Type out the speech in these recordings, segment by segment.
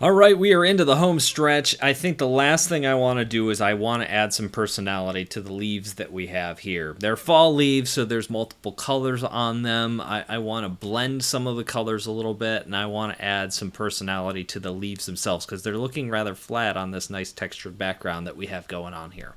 All right, we are into the home stretch. I think the last thing I want to do is I want to add some personality to the leaves that we have here. They're fall leaves, so there's multiple colors on them. I want to blend some of the colors a little bit, and I want to add some personality to the leaves themselves because they're looking rather flat on this nice textured background that we have going on here.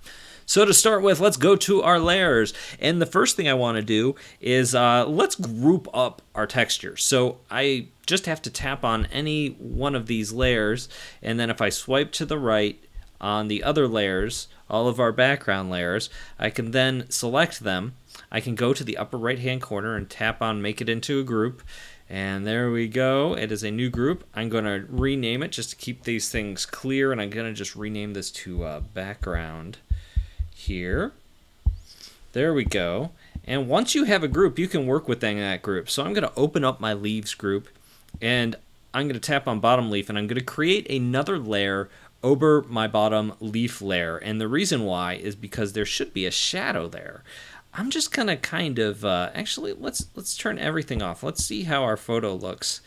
So to start with, let's go to our layers. And the first thing I want to do is let's group up our textures. So I just have to tap on any one of these layers, and then if I swipe to the right on the other layers, all of our background layers, I can then select them. I can go to the upper right hand corner and tap on make it into a group. And there we go. It is a new group. I'm going to rename it just to keep these things clear, and I'm going to just rename this to background here. There we go. And once you have a group, you can work within that group. So I'm going to open up my leaves group, and I'm going to tap on bottom leaf, and I'm going to create another layer over my bottom leaf layer. And the reason why is because there should be a shadow there. I'm just going to kind of actually let's turn everything off. Let's see how our photo looks.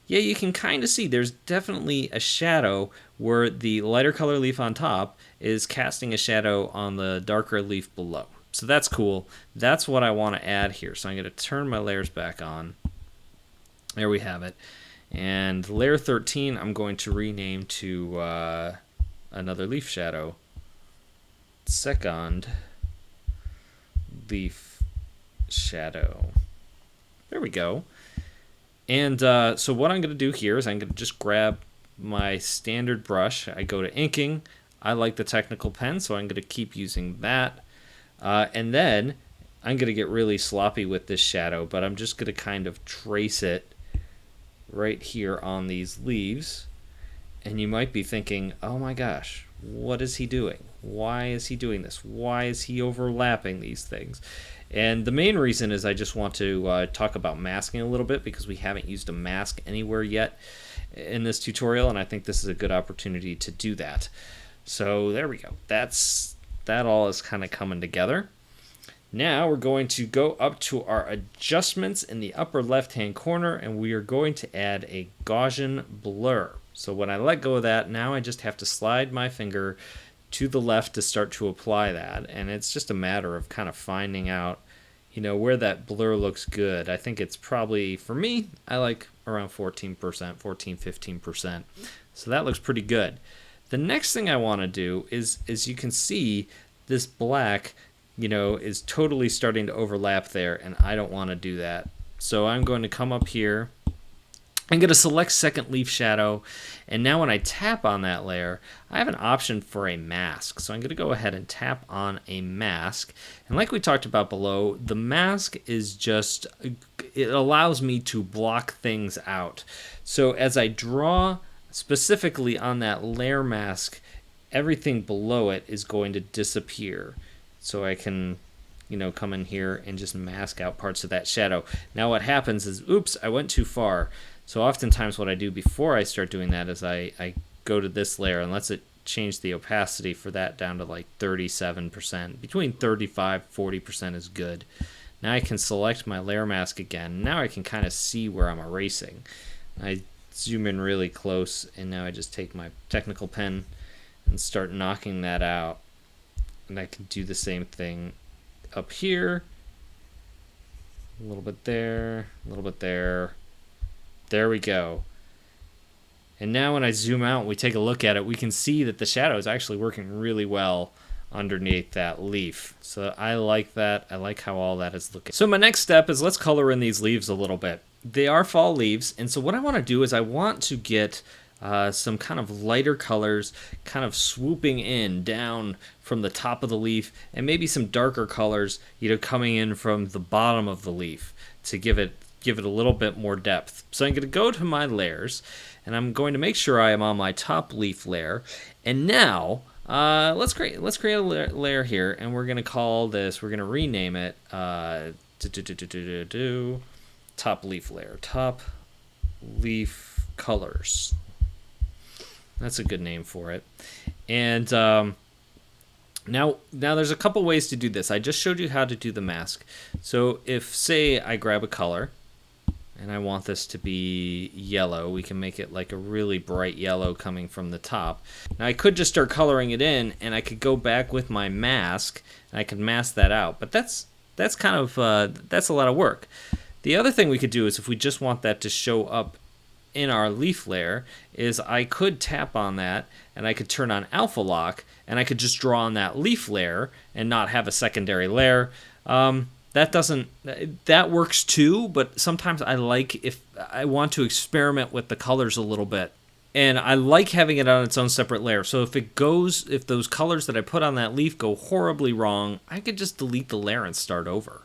Yeah, you can kind of see there's definitely a shadow where the lighter color leaf on top is casting a shadow on the darker leaf below. So that's cool. That's what I want to add here. So I'm going to turn my layers back on. There we have it. And layer 13 I'm going to rename to another leaf shadow. Second leaf shadow. There we go. And so what I'm going to do here is I'm going to just grab my standard brush. I go to inking. I like the technical pen, so I'm going to keep using that. And then I'm going to get really sloppy with this shadow, but I'm just going to kind of trace it right here on these leaves. And you might be thinking, oh my gosh, what is he doing? Why is he doing this? Why is he overlapping these things? And the main reason is I just want to talk about masking a little bit because we haven't used a mask anywhere yet in this tutorial, and I think this is a good opportunity to do that. So there we go. That all is kind of coming together. Now we're going to go up to our adjustments in the upper left-hand corner, and we are going to add a Gaussian blur. So when I let go of that, now I just have to slide my finger to the left to start to apply that, and it's just a matter of kind of finding out, where that blur looks good. I think it's probably, for me, I like around 14%, 15%. So that looks pretty good. The next thing I want to do is you can see this black, is totally starting to overlap there, and I don't want to do that. So I'm going to come up here. I'm going to select second leaf shadow, and now when I tap on that layer, I have an option for a mask. So I'm going to go ahead and tap on a mask. And like we talked about below, the mask is just, it allows me to block things out. So as I draw specifically on that layer mask, everything below it is going to disappear. So I can, come in here and just mask out parts of that shadow. Now what happens is, oops, I went too far. So oftentimes what I do before I start doing that is I go to this layer and let's it change the opacity for that down to like 37%. Between 35-40% is good. Now I can select my layer mask again. Now I can kind of see where I'm erasing. I zoom in really close, and now I just take my technical pen and start knocking that out. And I can do the same thing up here. A little bit there, a little bit there. There we go. And now when I zoom out and we take a look at it, we can see that the shadow is actually working really well underneath that leaf. So I like that. I like how all that is looking. So my next step is let's color in these leaves a little bit. They are fall leaves, and so what I want to do is I want to get some kind of lighter colors kind of swooping in down from the top of the leaf, and maybe some darker colors coming in from the bottom of the leaf to give it a little bit more depth. So I'm going to go to my layers, and I'm going to make sure I am on my top leaf layer. And now let's create a layer here, and we're going to call this, we're going to rename it top leaf layer, top leaf colors. That's a good name for it. And now there's a couple ways to do this. I just showed you how to do the mask. So if, say, I grab a color, and I want this to be yellow. We can make it like a really bright yellow coming from the top. Now I could just start coloring it in, and I could go back with my mask, and I could mask that out. But that's kind of that's a lot of work. The other thing we could do is if we just want that to show up in our leaf layer, is I could tap on that, and I could turn on alpha lock, and I could just draw on that leaf layer and not have a secondary layer. That works too, but sometimes I like, if I want to experiment with the colors a little bit, and I like having it on its own separate layer. So if those colors that I put on that leaf go horribly wrong, I could just delete the layer and start over.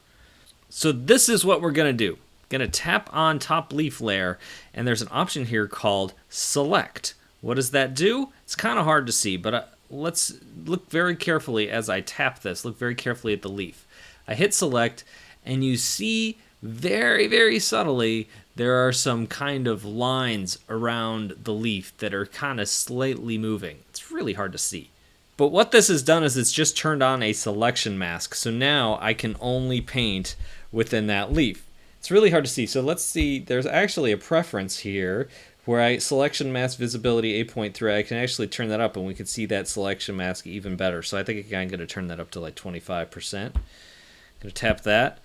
So this is what we're gonna do. Gonna tap on top leaf layer, and there's an option here called select. What does that do? It's kind of hard to see, but let's look very carefully as I tap this. Look very carefully at the leaf. I hit select, and you see very, very subtly there are some kind of lines around the leaf that are kind of slightly moving. It's really hard to see. But what this has done is it's just turned on a selection mask. So now I can only paint within that leaf. It's really hard to see. So let's see, there's actually a preference here where selection mask visibility 8.3, I can actually turn that up and we can see that selection mask even better. So I think I'm going to turn that up to like 25%. Going to tap that.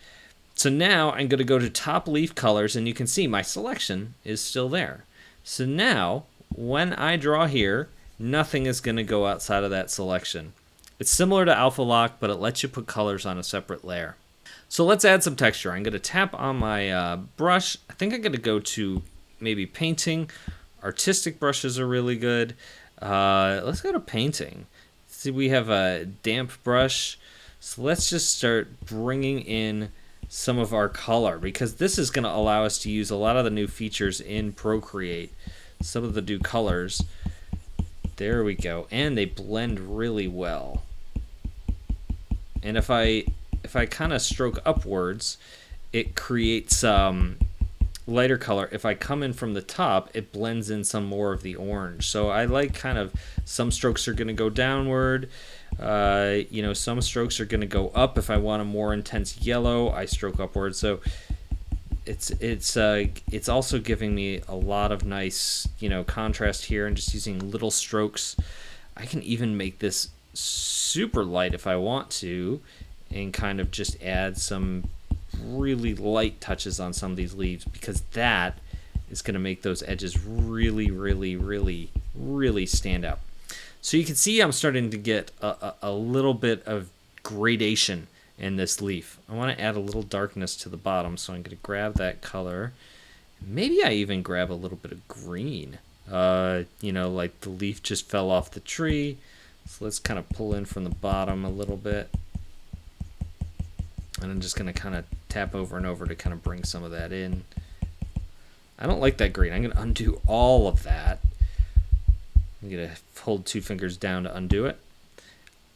So now I'm going to go to top leaf colors, and you can see my selection is still there. So now when I draw here, nothing is going to go outside of that selection. It's similar to alpha lock, but it lets you put colors on a separate layer. So let's add some texture. I'm going to tap on my brush. I think I'm going to go to maybe painting. Artistic brushes are really good. Let's go to painting. See, we have a damp brush. So let's just start bringing in some of our color, because this is going to allow us to use a lot of the new features in Procreate. Some of the new colors. There we go. And they blend really well. And if I kind of stroke upwards, it creates lighter color. If I come in from the top, it blends in some more of the orange. So I like kind of, some strokes are going to go downward. Some strokes are going to go up. If I want a more intense yellow, I stroke upward. So it's also giving me a lot of nice, contrast here, and just using little strokes. I can even make this super light if I want to, and kind of just add some really light touches on some of these leaves, because that is going to make those edges really, really, really, really stand out. So you can see I'm starting to get a little bit of gradation in this leaf. I want to add a little darkness to the bottom, so I'm going to grab that color. Maybe I even grab a little bit of green. Like the leaf just fell off the tree. So let's kind of pull in from the bottom a little bit. And I'm just going to kind of tap over and over to kind of bring some of that in. I don't like that green. I'm going to undo all of that. I'm going to hold 2 fingers down to undo it.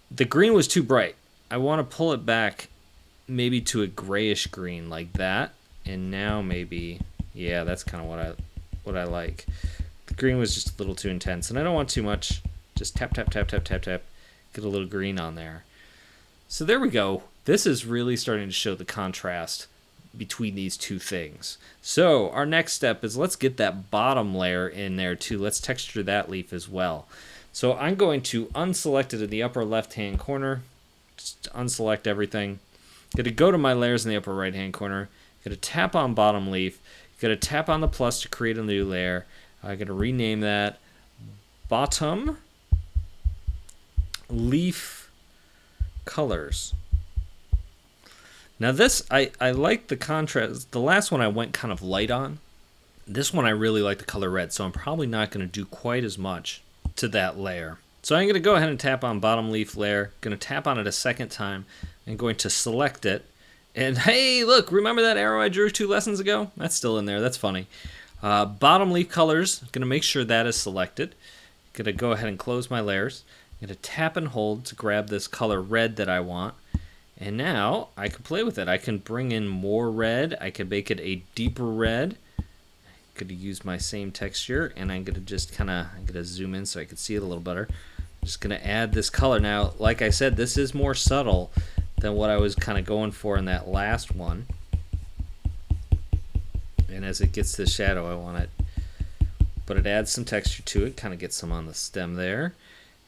The green was too bright. I want to pull it back maybe to a grayish green like that. And now maybe, yeah, that's kind of what I like. The green was just a little too intense, and I don't want too much. Just tap, tap, tap, tap, tap, tap. Get a little green on there. So there we go. This is really starting to show the contrast between these two things. So our next step is, let's get that bottom layer in there too. Let's texture that leaf as well. So I'm going to unselect it in the upper left hand corner. Just unselect everything. Going to go to my layers in the upper right hand corner. Going to tap on bottom leaf. Going to tap on the plus to create a new layer. I'm going to rename that bottom leaf colors. Now this, I like the contrast. The last one I went kind of light on. This one I really like the color red, so I'm probably not going to do quite as much to that layer. So I'm going to go ahead and tap on bottom leaf layer. Going to tap on it a second time. I'm going to select it. And hey, look, remember that arrow I drew 2 lessons ago? That's still in there. That's funny. Bottom leaf colors. Going to make sure that is selected. Going to go ahead and close my layers. I'm going to tap and hold to grab this color red that I want. And now I can play with it. I can bring in more red. I can make it a deeper red. I'm going to use my same texture, and I'm going to just I'm going to zoom in so I can see it a little better. I'm just going to add this color. Now, like I said, this is more subtle than what I was kind of going for in that last one. And as it gets to the shadow, I want it, but it adds some texture to it, kind of gets some on the stem there.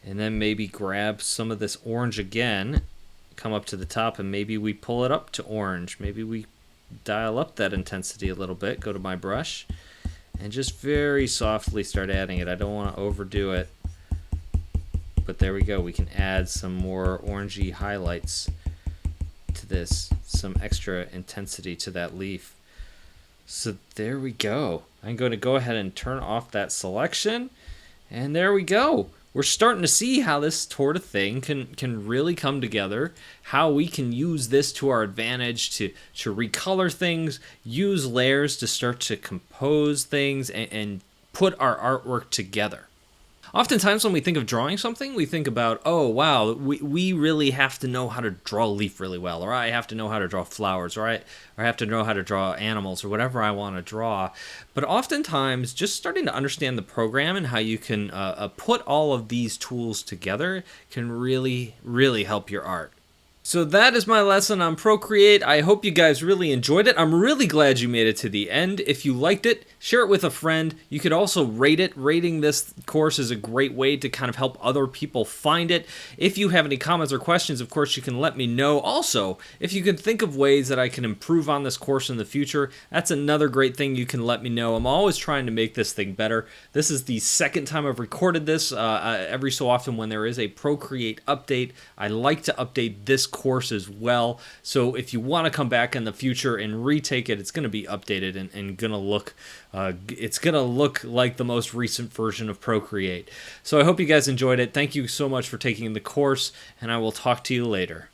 And then maybe grab some of this orange again, come up to the top, and maybe we pull it up to orange. Maybe we dial up that intensity a little bit, go to my brush, and just very softly start adding it. I don't want to overdo it, but there we go. We can add some more orangey highlights to this, some extra intensity to that leaf. So there we go. I'm going to go ahead and turn off that selection, and there we go. We're starting to see how this sort of thing can really come together, how we can use this to our advantage to recolor things, use layers to start to compose things, and put our artwork together. Oftentimes when we think of drawing something, we think about, oh, wow, we really have to know how to draw a leaf really well, or I have to know how to draw flowers, or I have to know how to draw animals, or whatever I want to draw. But oftentimes, just starting to understand the program and how you can put all of these tools together can really, really help your art. So that is my lesson on Procreate. I hope you guys really enjoyed it. I'm really glad you made it to the end. If you liked it, share it with a friend. You could also rate it. Rating this course is a great way to kind of help other people find it. If you have any comments or questions, of course, you can let me know. Also, if you can think of ways that I can improve on this course in the future, that's another great thing you can let me know. I'm always trying to make this thing better. This is the second time I've recorded this. Every so often when there is a Procreate update, I like to update this course as well. So if you want to come back in the future and retake it, it's going to be updated and going to look it's going to look like the most recent version of Procreate. So I hope you guys enjoyed it. Thank you so much for taking the course, and I will talk to you later.